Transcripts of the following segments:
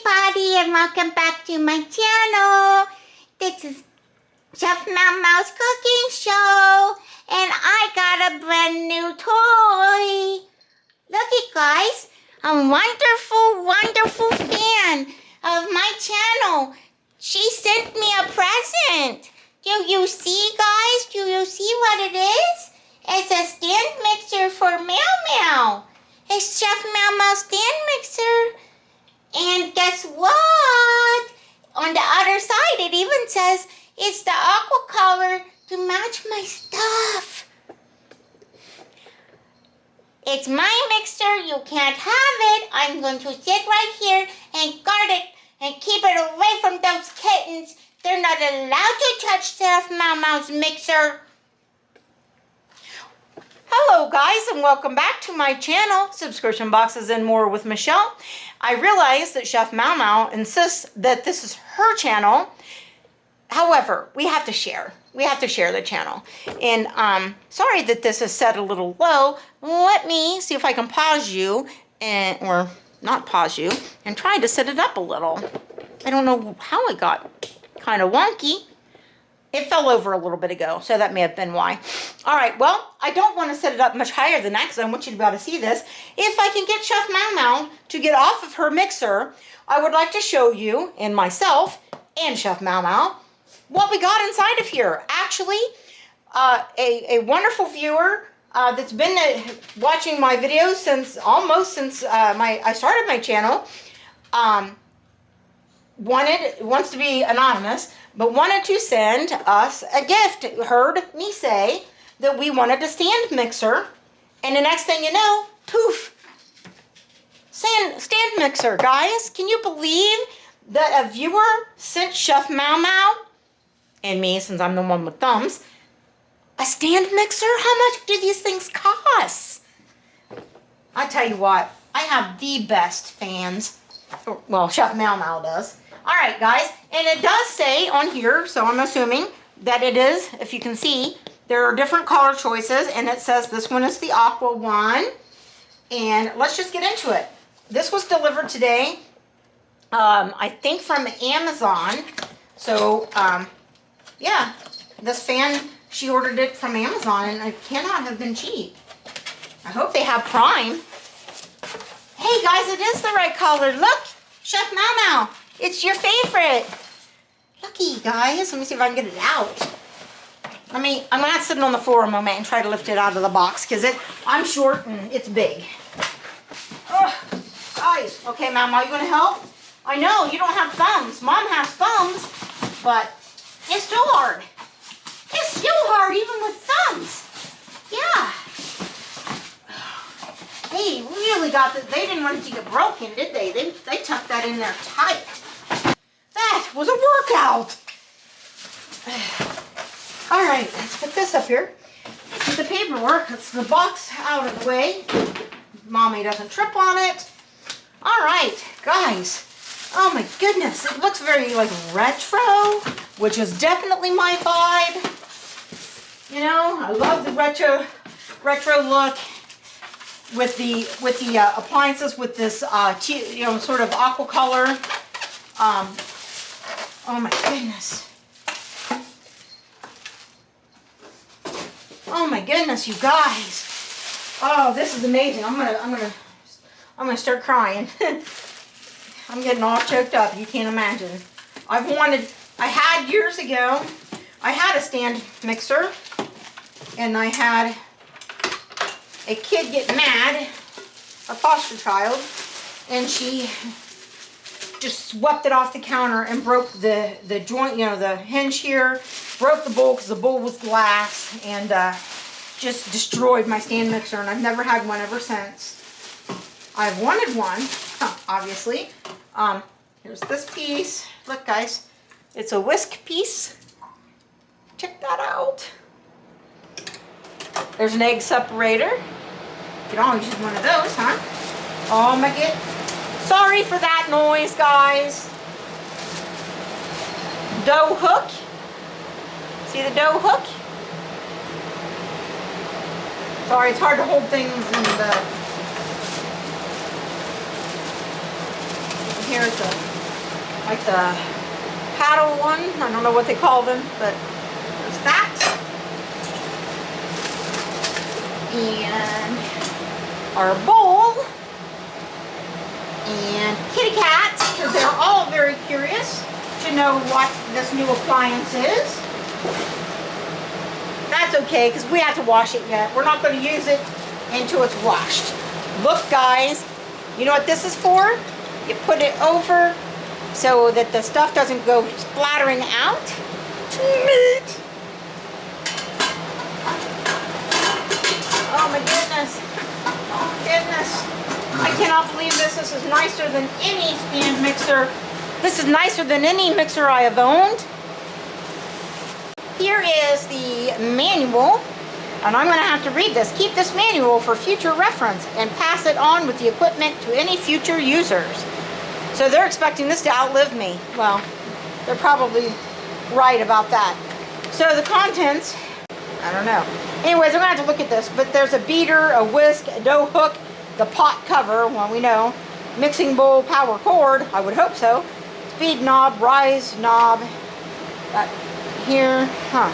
everybody, and welcome back to my channel. This is Chef Meow-Meow's cooking show, and I got a brand new toy. Look it, guys. A wonderful fan of my channel. She sent me a present. Do you see, guys? Do you see what it is? It's a stand mixer for Meow-Meow. It's Chef Meow-Meow's stand mixer. And guess what? On the other side, it even says it's the aqua color to match my stuff. It's my mixer. You can't have it. I'm going to sit right here and guard it and keep it away from those kittens. They're not allowed to touch Chef Meow-Meow's mixer. Hello guys, and welcome back to my channel, Subscription Boxes and More with Michelle. I realize that Chef Meow-Meow insists that this is her channel. However, we have to share. We have to share the channel. And sorry that this is set a little low. Let me see if I can pause you, or not pause you, and try to set it up a little. I don't know how it got kind of wonky. It fell over a little bit ago, so that may have been why. All right, well, I don't want to set it up much higher than that because I want you to be able to see this. If I can get Chef Meow-Meow to get off of her mixer, I would like to show you, and myself, and Chef Meow-Meow, what we got inside of here. Actually, a wonderful viewer that's been watching my videos since I started my channel, wants to be anonymous, but wanted to send us a gift. Heard me say that we wanted a stand mixer, and the next thing you know, poof, stand mixer. Guys, can you believe that a viewer sent Chef Meow-Meow, and me, since I'm the one with thumbs, a stand mixer? How much do these things cost? I tell you what, I have the best fans. Well, Chef Meow-Meow does. All right, guys, and it does say on here, so I'm assuming that it is, if you can see, there are different color choices, and it says this one is the aqua one. And let's just get into it. This was delivered today, I think from Amazon. So, yeah, this fan, she ordered it from Amazon, and it cannot have been cheap. I hope they have Prime. Hey, guys, it is the right color. Look, Chef Meow-Meow. It's your favorite. Lucky, guys. Let me see if I can get it out. I'm going to have to sit it on the floor a moment and try to lift it out of the box because I'm short and it's big. Oh, guys. Okay, Mama, are you going to help? I know you don't have thumbs. Mom has thumbs, but it's still hard. It's still hard even with thumbs. Yeah. They really got this. They didn't want it to get broken, did they? They tucked that in there tight. That was a workout. All right, let's put this up here. Get the paperwork. Let's the box out of the way. Mommy doesn't trip on it. All right, guys. Oh my goodness, it looks very like retro, which is definitely my vibe. You know, I love the retro look. With the appliances with this sort of aqua color. Oh my goodness. Oh my goodness, you guys. Oh, this is amazing. I'm gonna start crying. I'm getting all choked up. You can't imagine. I had years ago. I had a stand mixer, and I had a kid get mad, a foster child, and she just swept it off the counter and broke the joint, the hinge here, broke the bowl because the bowl was glass, and just destroyed my stand mixer, and I've never had one ever since. I've wanted one, obviously. Here's this piece. Look, guys, it's a whisk piece. Check that out. There's an egg separator. You can always use one of those, huh? Oh my god. Sorry for that noise, guys. Dough hook. See the dough hook? Sorry, it's hard to hold things in the... Here's the like the paddle one. I don't know what they call them, but there's that. And our bowl. And kitty cats, because they're all very curious to know what this new appliance is. That's okay, because we have to wash it yet. We're not going to use it until it's washed. Look, guys, you know what this is for? You put it over so that the stuff doesn't go splattering out. Neat. Oh my goodness. Oh my goodness. I cannot believe this. This is nicer than any stand mixer. This is nicer than any mixer I have owned. Here is the manual, and I'm going to have to read this. Keep this manual for future reference and pass it on with the equipment to any future users. So they're expecting this to outlive me. Well, they're probably right about that. So the contents, I don't know. Anyways, I'm going to have to look at this, but there's a beater, a whisk, a dough hook, the pot cover, well, we know, mixing bowl, power cord, I would hope so, speed knob, rise knob, here, all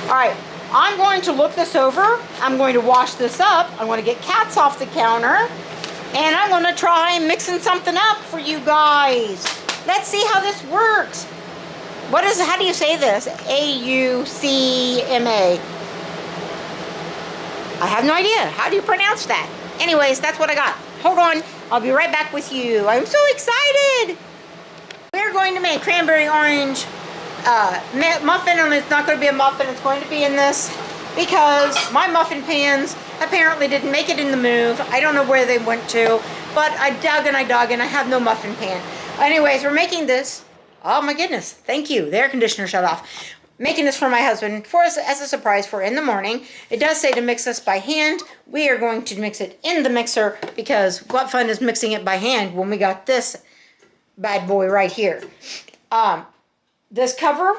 right, I'm going to look this over, I'm going to wash this up, I'm going to get cats off the counter, and I'm going to try mixing something up for you guys. Let's see how this works. How do you say this? A-U-C-M-A. I have no idea. How do you pronounce that? Anyways, that's what I got. Hold on. I'll be right back with you. I'm so excited. We're going to make cranberry orange muffin, and it's not going to be a muffin. It's going to be in this because my muffin pans apparently didn't make it in the move. I don't know where they went to, but I dug and I have no muffin pan. Anyways, we're making this. Oh my goodness. Thank you. The air conditioner shut off. Making this for my husband for us as a surprise for in the morning. It does say to mix this by hand. We are going to mix it in the mixer because what fun is mixing it by hand when we got this bad boy right here. This cover,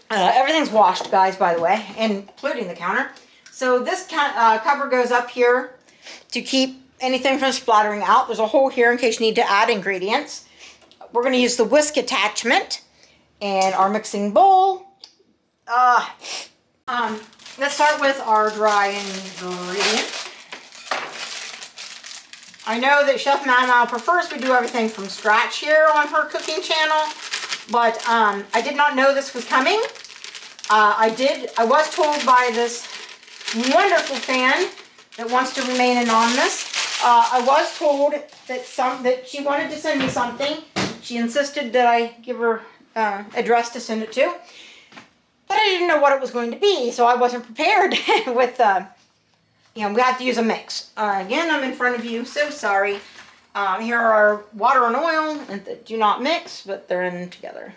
everything's washed, guys, by the way, including the counter. So this cover goes up here to keep anything from splattering out. There's a hole here in case you need to add ingredients. We're going to use the whisk attachment. And our mixing bowl. Let's start with our dry ingredients. I know that Chef Meow-Meow prefers we do everything from scratch here on her cooking channel, but I did not know this was coming. I was told by this wonderful fan that wants to remain anonymous. I was told that she wanted to send me something. She insisted that I give her address to send it to, but I didn't know what it was going to be, so I wasn't prepared with we have to use a mix. Again, I'm in front of you, so sorry. Here are our water and oil, and that do not mix, but they're in together.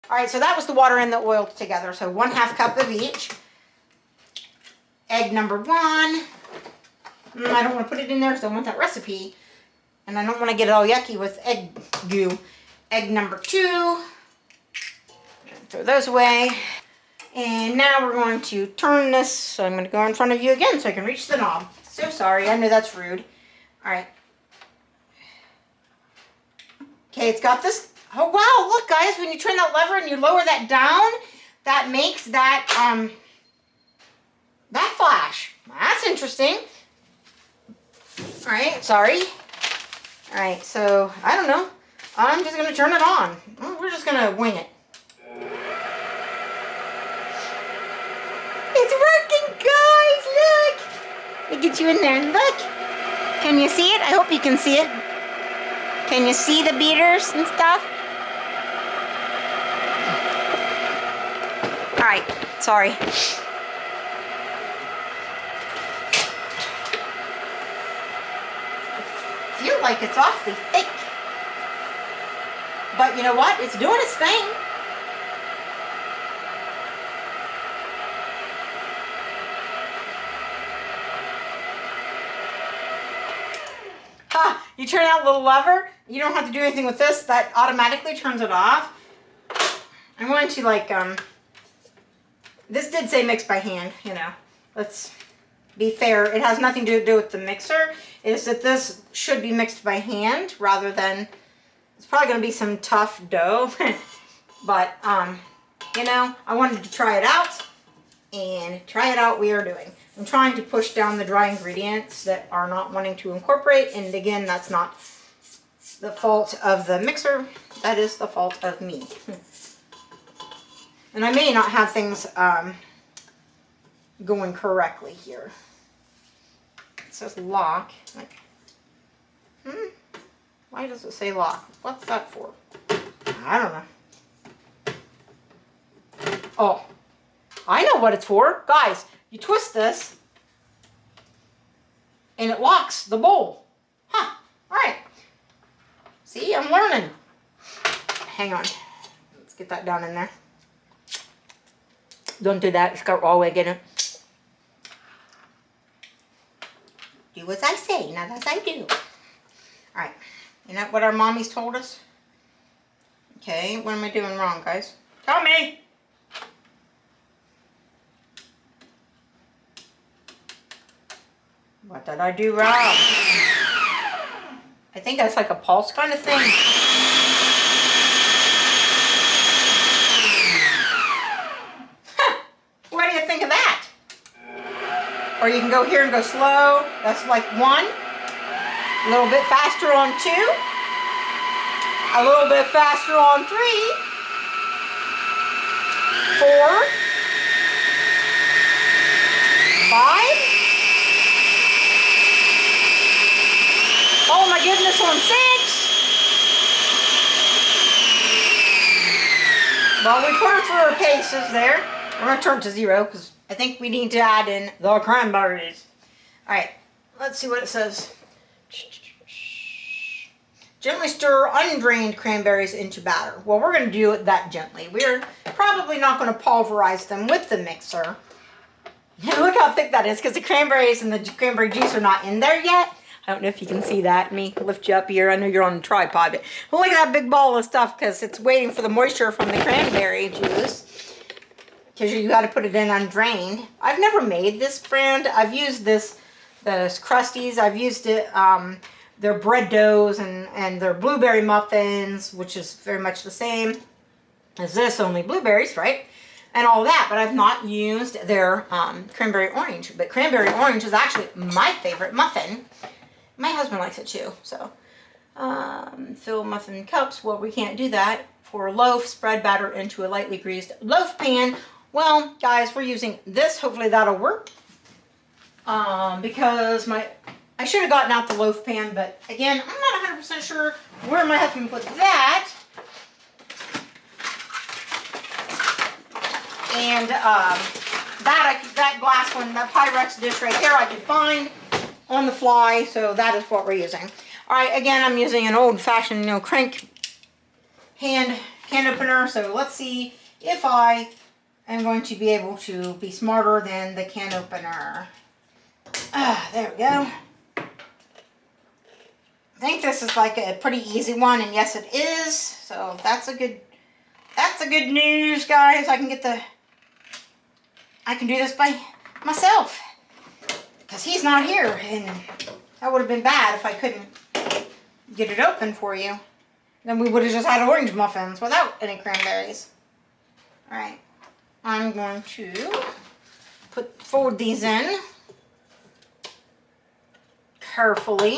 All right, so that was the water and the oil together, so 1/2 cup of each. Egg number 1. I don't want to put it in there because I want that recipe, and I don't want to get it all yucky with egg goo. Egg number 2. Throw those away. And now we're going to turn this. So I'm going to go in front of you again so I can reach the knob. So sorry. I know that's rude. All right. Okay, it's got this. Oh, wow. Look, guys, when you turn that lever and you lower that down, that makes that flash. That's interesting. All right. Sorry. All right. So, I don't know. I'm just going to turn it on. We're just going to wing it. It's working, guys! Look! Let me get you in there. Look! Can you see it? I hope you can see it. Can you see the beaters and stuff? Alright, sorry. I feel like it's awfully thick. But you know what? It's doing its thing. You turn that little lever, you don't have to do anything with this, that automatically turns it off. I'm going to this did say mix by hand, you know, let's be fair. It has nothing to do with the mixer. It's that this should be mixed by hand rather than It's probably going to be some tough dough, but, you know, I wanted to try it out, and try it out we are doing. I'm trying to push down the dry ingredients that are not wanting to incorporate, and again, that's not the fault of the mixer, that is the fault of me. And I may not have things going correctly here. It says lock. Like, why does it say lock? What's that for? I don't know. Oh, I know what it's for. Guys, you twist this and it locks the bowl. Huh, all right. See, I'm learning. Hang on. Let's get that down in there. Don't do that. It's got all the way in it. Do as I say, not as I do. All right. Isn't that what our mommies told us? Okay, what am I doing wrong, guys? Tell me. What did I do wrong? I think that's like a pulse kind of thing. Huh. What do you think of that? Or you can go here and go slow. That's like 1. A little bit faster on 2. A little bit faster on 3. 4. 5. Oh my goodness, on 6. Well, we put her through her paces there. We're going to turn to 0 because I think we need to add in the cranberries. All right, let's see what it says. Gently stir undrained cranberries into batter. Well, we're going to do it that gently. We're probably not going to pulverize them with the mixer. Look how thick that is because the cranberries and the cranberry juice are not in there yet. I don't know if you can see that. Let me lift you up here. I know you're on a tripod, but look at that big ball of stuff because it's waiting for the moisture from the cranberry juice. Because you got to put it in undrained. I've never made this brand. I've used the Krusties. I've used it, their bread doughs and their blueberry muffins, which is very much the same as this, only blueberries, right? And all that, but I've not used their cranberry orange. But cranberry orange is actually my favorite muffin. My husband likes it too, so. Fill muffin cups. Well, we can't do that. For a loaf, spread batter into a lightly greased loaf pan. Well, guys, we're using this. Hopefully that'll work. Because I should have gotten out the loaf pan, but again, I'm not 100% sure where my husband put that. And that glass one, that Pyrex dish right there, I could find on the fly, so that is what we're using. All right, again, I'm using an old-fashioned, crank can opener, so let's see if I am going to be able to be smarter than the can opener. There we go. I think this is like a pretty easy one, and yes, it is. So that's a good news, guys. I can do this by myself because he's not here, and that would have been bad if I couldn't get it open for you. Then we would have just had orange muffins without any cranberries. All right, I'm going to fold these in carefully.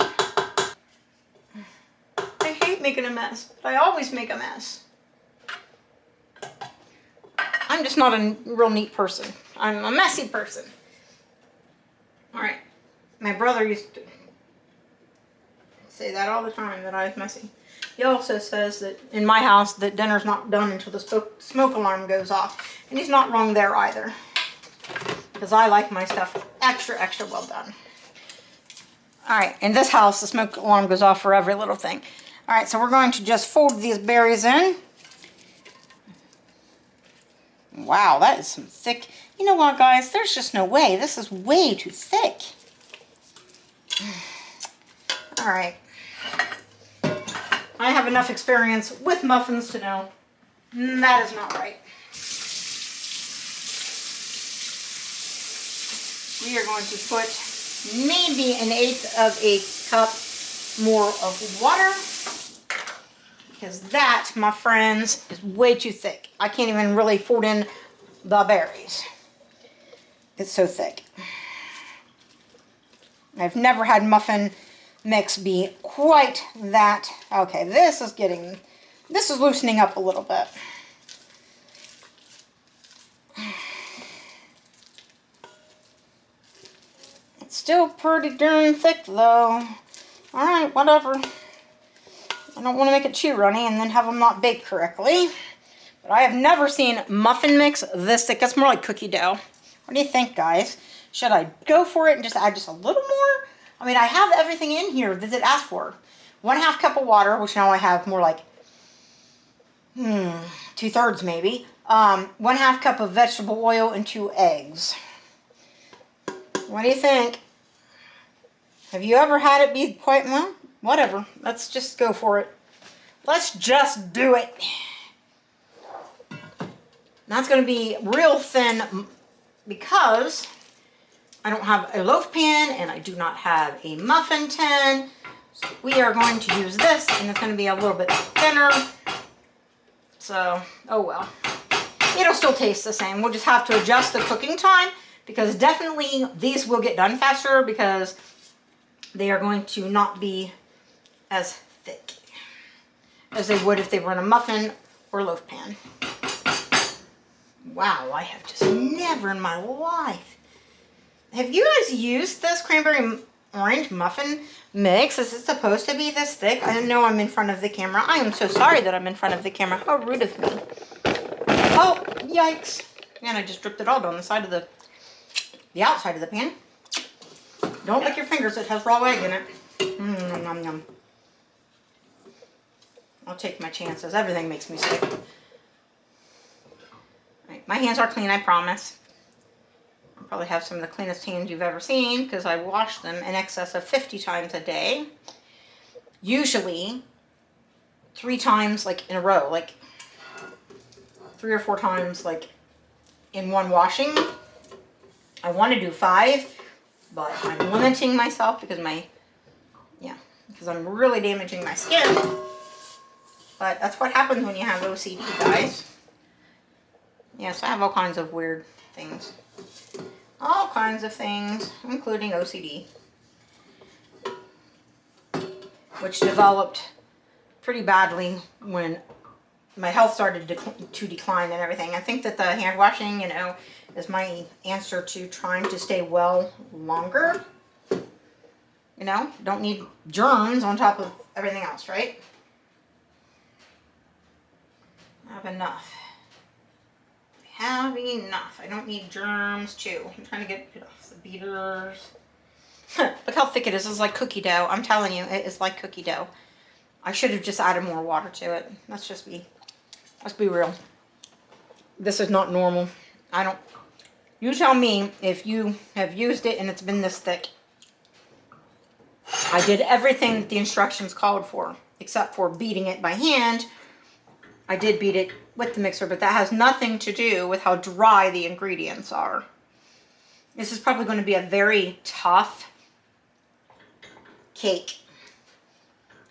I hate making a mess, but I always make a mess. I'm just not a real neat person. I'm a messy person. All right. My brother used to say that all the time, that I was messy. He also says that in my house that dinner's not done until the smoke alarm goes off. And he's not wrong there either. Because I like my stuff extra, extra well done. All right. In this house, the smoke alarm goes off for every little thing. All right. So we're going to just fold these berries in. Wow, that is some thick. You know what, guys? There's just no way. This is way too thick. All right. I have enough experience with muffins to know that is not right. We are going to put maybe 1/8 of a cup more of water. Because that, my friends, is way too thick. I can't even really fold in the berries. It's so thick. I've never had muffin mix be quite that. Okay, this is loosening up a little bit. It's still pretty darn thick though. Alright, whatever. I don't want to make it too runny and then have them not baked correctly. But I have never seen muffin mix this thick. It's more like cookie dough. What do you think, guys? Should I go for it and just add just a little more? I mean, I have everything in here that it asked for. 1/2 cup of water, which now I have more like 2/3 maybe. 1/2 cup of vegetable oil and 2 eggs. What do you think? Have you ever had it be quite, well, whatever. Let's just go for it. Let's just do it. Now it's going to be real thin because I don't have a loaf pan and I do not have a muffin tin. So we are going to use this and it's going to be a little bit thinner. So, oh well. It'll still taste the same. We'll just have to adjust the cooking time because definitely these will get done faster because they are going to not be as thick as they would if they were in a muffin or loaf pan. Wow, I have just never in my life. Have you guys used this cranberry orange muffin mix? Is it supposed to be this thick? I know I'm in front of the camera. I am so sorry that I'm in front of the camera. How rude of me. Oh, yikes. And I just dripped it all down the side of the outside of the pan. Don't lick your fingers, it has raw egg in it. Nom, nom. I'll take my chances. Everything makes me sick. Right, my hands are clean, I promise. I probably have some of the cleanest hands you've ever seen because I wash them in excess of 50 times a day. Usually 3 times like in a row, like 3 or 4 times like in one washing. I want to do 5, but I'm limiting myself because because I'm really damaging my skin. But that's what happens when you have OCD, guys. Yes, I have all kinds of weird things. All kinds of things, including OCD. Which developed pretty badly when my health started to decline and everything. I think that the hand washing, is my answer to trying to stay well longer. Don't need germs on top of everything else, right? I have enough. I have enough. I don't need germs too. I'm trying to get it off the beaters. Look how thick it is. It's like cookie dough. I'm telling you, it is like cookie dough. I should have just added more water to it. Let's be real. This is not normal. You tell me if you have used it and it's been this thick. I did everything that the instructions called for, except for beating it by hand. I did beat it with the mixer, but that has nothing to do with how dry the ingredients are. This is probably going to be a very tough cake.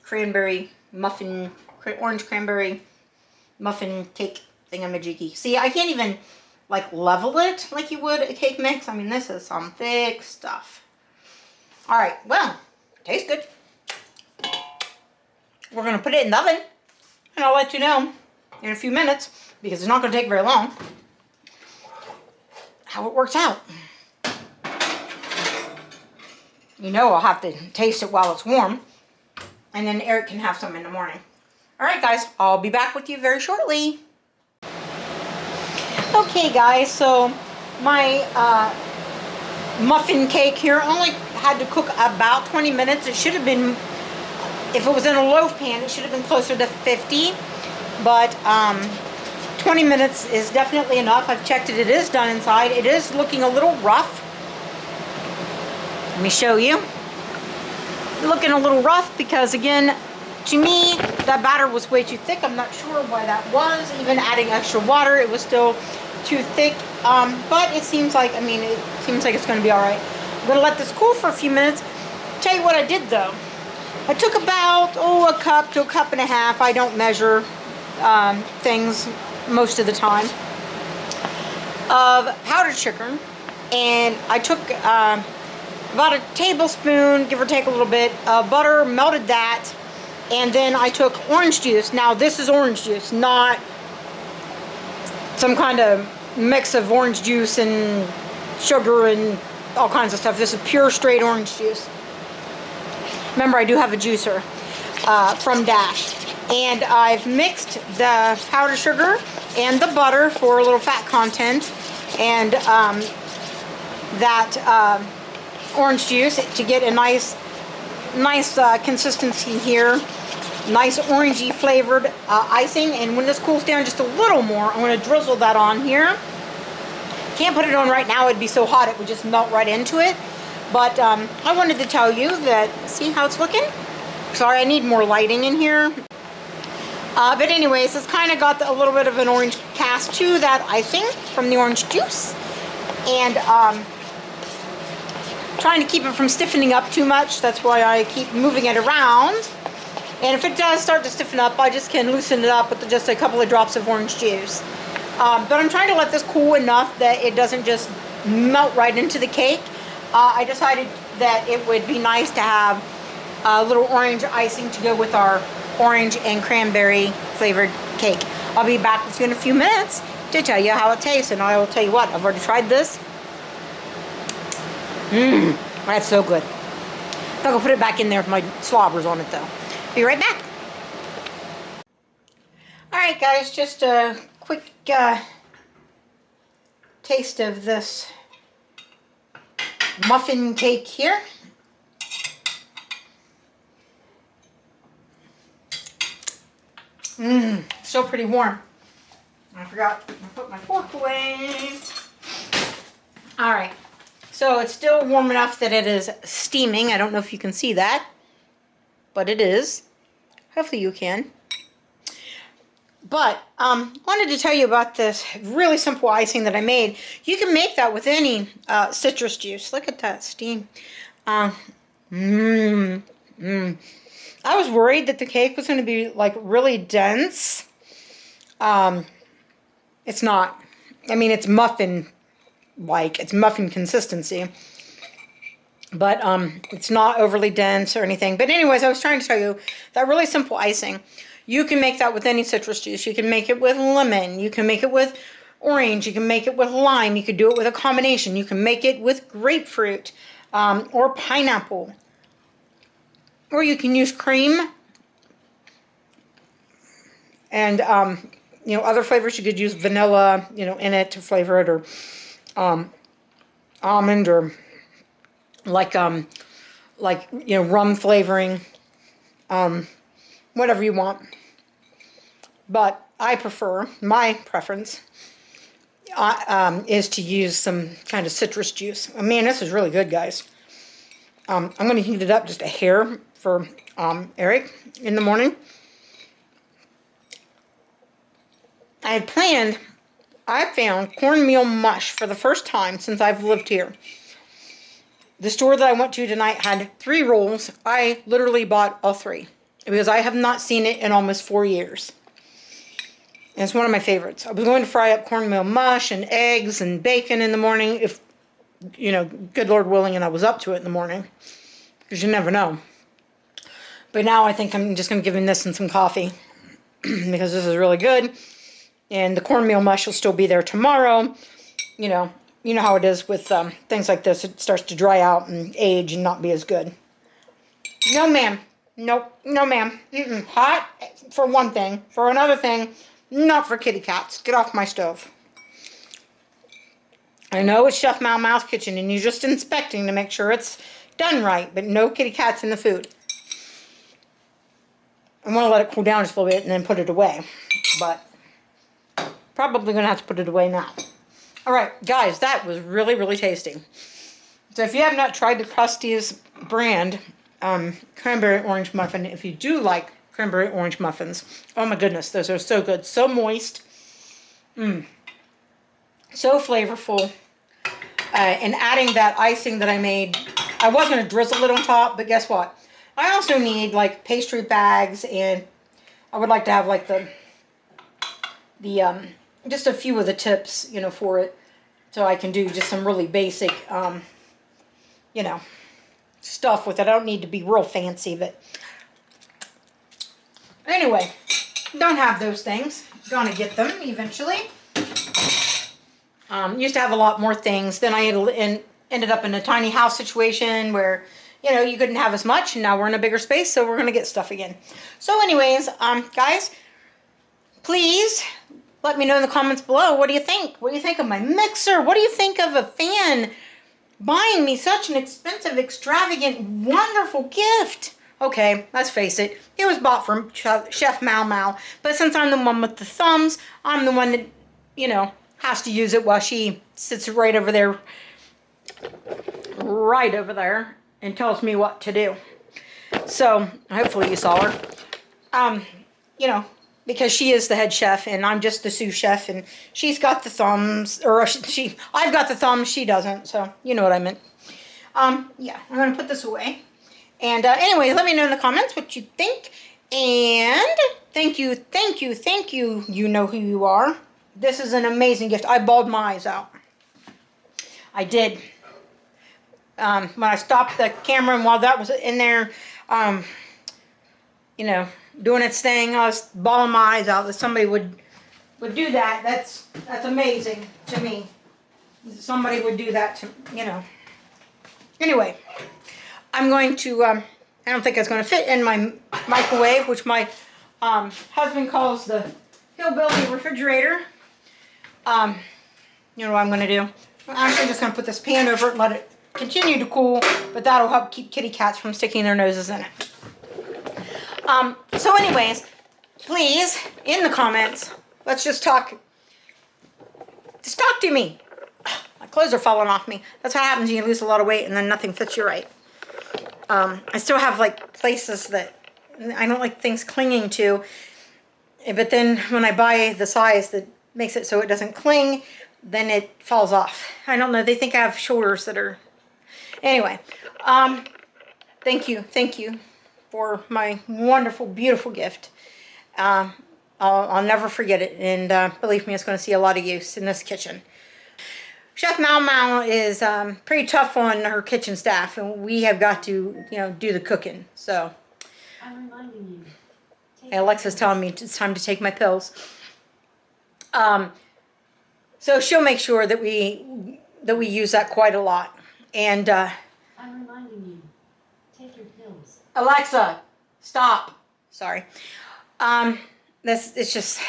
Cranberry muffin, orange cranberry muffin cake thingamajiggy. See, I can't even level it like you would a cake mix. I mean, this is some thick stuff. All right, well, tastes good. We're going to put it in the oven, and I'll let you know in a few minutes, because it's not going to take very long, how it works out. I'll have to taste it while it's warm, and then Eric can have some in the morning. All right, guys, I'll be back with you very shortly. Okay, guys, so my muffin cake here only had to cook about 20 minutes. It should have been, if it was in a loaf pan, it should have been closer to 50. But 20 minutes is definitely enough. I've checked it. It is done inside. It is looking a little rough. Let me show you. Looking a little rough because, again, to me, that batter was way too thick. I'm not sure why that was. Even adding extra water, it was still too thick. But it seems like, it's going to be all right. I'm going to let this cool for a few minutes. Tell you what I did, though. I took about, a cup to a cup and a half. I don't measure things most of the time. Of powdered sugar. And I took about a tablespoon, give or take a little bit, of butter, melted that. And then I took orange juice. Now this is orange juice, not some kind of mix of orange juice and sugar and all kinds of stuff. This is pure straight orange juice. Remember, I do have a juicer from Dash. And I've mixed the powdered sugar and the butter for a little fat content, and that orange juice to get a nice consistency here. Nice orangey flavored icing. And when this cools down just a little more, I'm going to drizzle that on here. Can't put it on right now, it'd be so hot it would just melt right into it. But I wanted to tell you that, see how it's looking? Sorry, I need more lighting in here. But anyways, it's kind of got a little bit of an orange cast to that icing from the orange juice. And trying to keep it from stiffening up too much. That's why I keep moving it around. And if it does start to stiffen up, I just can loosen it up with just a couple of drops of orange juice. But I'm trying to let this cool enough that it doesn't just melt right into the cake. I decided that it would be nice to have a little orange icing to go with our orange and cranberry flavored cake. I'll be back with you in a few minutes to tell you how it tastes. And I will tell you what, I've already tried this. That's so good. I'm going to put it back in there with my slobbers on it though. Be right back. Alright guys, just a quick taste of this muffin cake here. Still pretty warm. I forgot to put my fork away. Alright, so it's still warm enough that it is steaming. I don't know if you can see that, but it is. Hopefully you can. But wanted to tell you about this really simple icing that I made. You can make that with any citrus juice. Look at that steam. I was worried that the cake was going to be like really dense. It's not. I mean, it's muffin-like. It's muffin consistency. But it's not overly dense or anything. But anyways, I was trying to tell you that really simple icing. You can make that with any citrus juice. You can make it with lemon. You can make it with orange. You can make it with lime. You could do it with a combination. You can make it with grapefruit or pineapple. Or you can use cream. And, other flavors. You could use vanilla, in it to flavor it. Or almond or rum flavoring. Whatever you want. But I prefer, my preference is to use some kind of citrus juice. I mean, this is really good, guys. I'm going to heat it up just a hair for Eric in the morning. I found cornmeal mush for the first time since I've lived here. The store that I went to tonight had 3 rolls. I literally bought all 3. Because I have not seen it in almost 4 years. And it's one of my favorites. I was going to fry up cornmeal mush and eggs and bacon in the morning if, good Lord willing, and I was up to it in the morning. Because you never know. But now I think I'm just going to give him this and some coffee. Because this is really good. And the cornmeal mush will still be there tomorrow. You know how it is with things like this. It starts to dry out and age and not be as good. No, ma'am. Nope, no ma'am. Hot for one thing. For another thing, not for kitty cats. Get off my stove. I know it's Chef Meow-Meow's kitchen and you're just inspecting to make sure it's done right, but no kitty cats in the food. I want to let it cool down just a little bit and then put it away. But probably going to have to put it away now. Alright, guys, that was really, really tasty. So if you have not tried the Krusty's brand cranberry orange muffin, if you do like cranberry orange muffins, oh my goodness, those are so good, so moist, so flavorful. And adding that icing that I made, I was going to drizzle it on top, but guess what? I also need like pastry bags, and I would like to have like the just a few of the tips, you know, for it, so I can do just some really basic, you know, stuff with it. I don't need to be real fancy, but anyway, don't have those things. Gonna get them eventually. Used to have a lot more things. Then I ended up in a tiny house situation where, you know, you couldn't have as much, and now we're in a bigger space, so we're gonna get stuff again. So anyways, guys, please let me know in the comments below, what do you think? What do you think of my mixer? What do you think of a fan buying me such an expensive, extravagant, wonderful gift? Okay, let's face it, it was bought from Chef Meow-Meow, but since I'm the one with the thumbs, I'm the one that, you know, has to use it while she sits right over there, and tells me what to do. So, hopefully you saw her. You know, because she is the head chef and I'm just the sous chef, and she's got the thumbs, or I've got the thumbs, she doesn't, so you know what I meant. Yeah, I'm gonna put this away. And anyway, let me know in the comments what you think. And thank you, thank you, thank you. You know who you are. This is an amazing gift. I bawled my eyes out. I did. When I stopped the camera, and while that was in there, you know, doing its thing, I was bawling my eyes out that somebody would do that. That's amazing to me. Somebody would do that to, you know. Anyway, I'm going to, I don't think it's going to fit in my microwave, which my husband calls the hillbilly refrigerator. You know what I'm going to do? I'm actually just going to put this pan over it and let it continue to cool, but that'll help keep kitty cats from sticking their noses in it. So anyways, please, in the comments, let's just talk. Just talk to me. My clothes are falling off me. That's what happens when you lose a lot of weight and then nothing fits you right. I still have like places that I don't like things clinging to, but then when I buy the size that makes it so it doesn't cling, then it falls off. I don't know, they think I have shoulders that are, anyway, thank you for my wonderful, beautiful gift. I'll never forget it, and believe me, it's going to see a lot of use in this kitchen. Chef Meow-Meow is pretty tough on her kitchen staff, and we have got to, you know, do the cooking. So, I'm reminding you. And Alexa's telling me it's time to take my pills. So she'll make sure that we use that quite a lot. And I'm reminding you, take your pills. Alexa, stop. Sorry. It's just,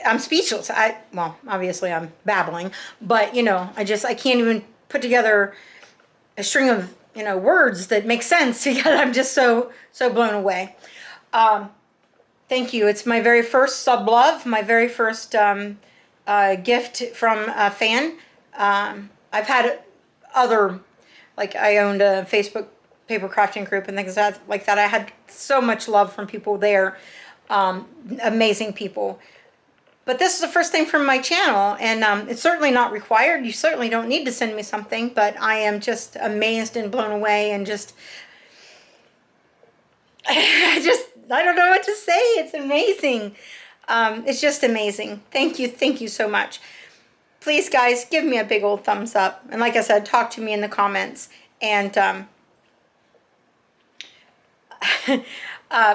I'm speechless. Well, obviously I'm babbling, but you know, I can't even put together a string of, you know, words that make sense because I'm just so blown away. Thank you. It's my very first sub love, my very first gift from a fan. I've had other, like I owned a Facebook paper crafting group and things like that. I had so much love from people there. Amazing people, but this is the first thing from my channel, and it's certainly not required. You certainly don't need to send me something, but I am just amazed and blown away, and just I don't know what to say. It's amazing. It's just amazing. Thank you so much. Please guys, give me a big old thumbs up, and like I said, talk to me in the comments, and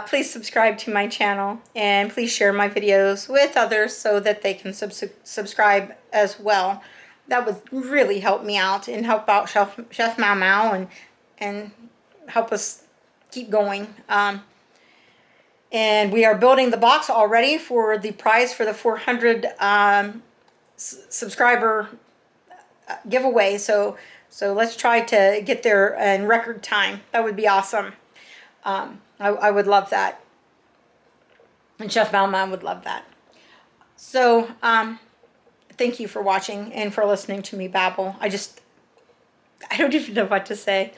please subscribe to my channel, and please share my videos with others so that they can subscribe as well. That would really help me out and help out Chef Meow-Meow and help us keep going. And we are building the box already for the prize for the 400 subscriber giveaway. So let's try to get there in record time. That would be awesome. I would love that, and Chef Meow-Meow would love that. So, thank you for watching and for listening to me babble. I don't even know what to say.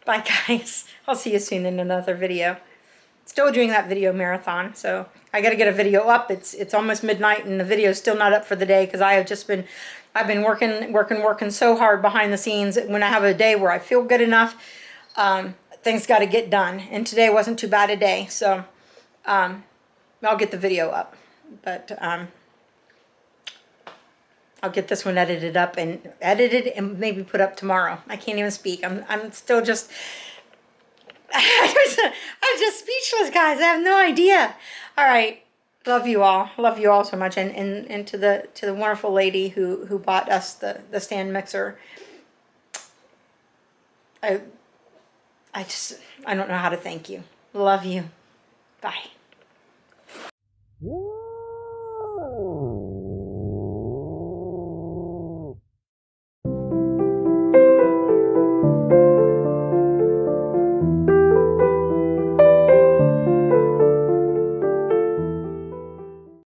Bye, guys. I'll see you soon in another video. Still doing that video marathon, so I got to get a video up. It's almost midnight, and the video is still not up for the day because I've been working so hard behind the scenes. When I have a day where I feel good enough, things got to get done. And today wasn't too bad a day. So I'll get the video up. But I'll get this one edited up and maybe put up tomorrow. I can't even speak. I'm still just I'm just speechless, guys. I have no idea. All right. Love you all. Love you all so much. And to the wonderful lady who bought us the stand mixer. I don't know how to thank you. Love you. Bye.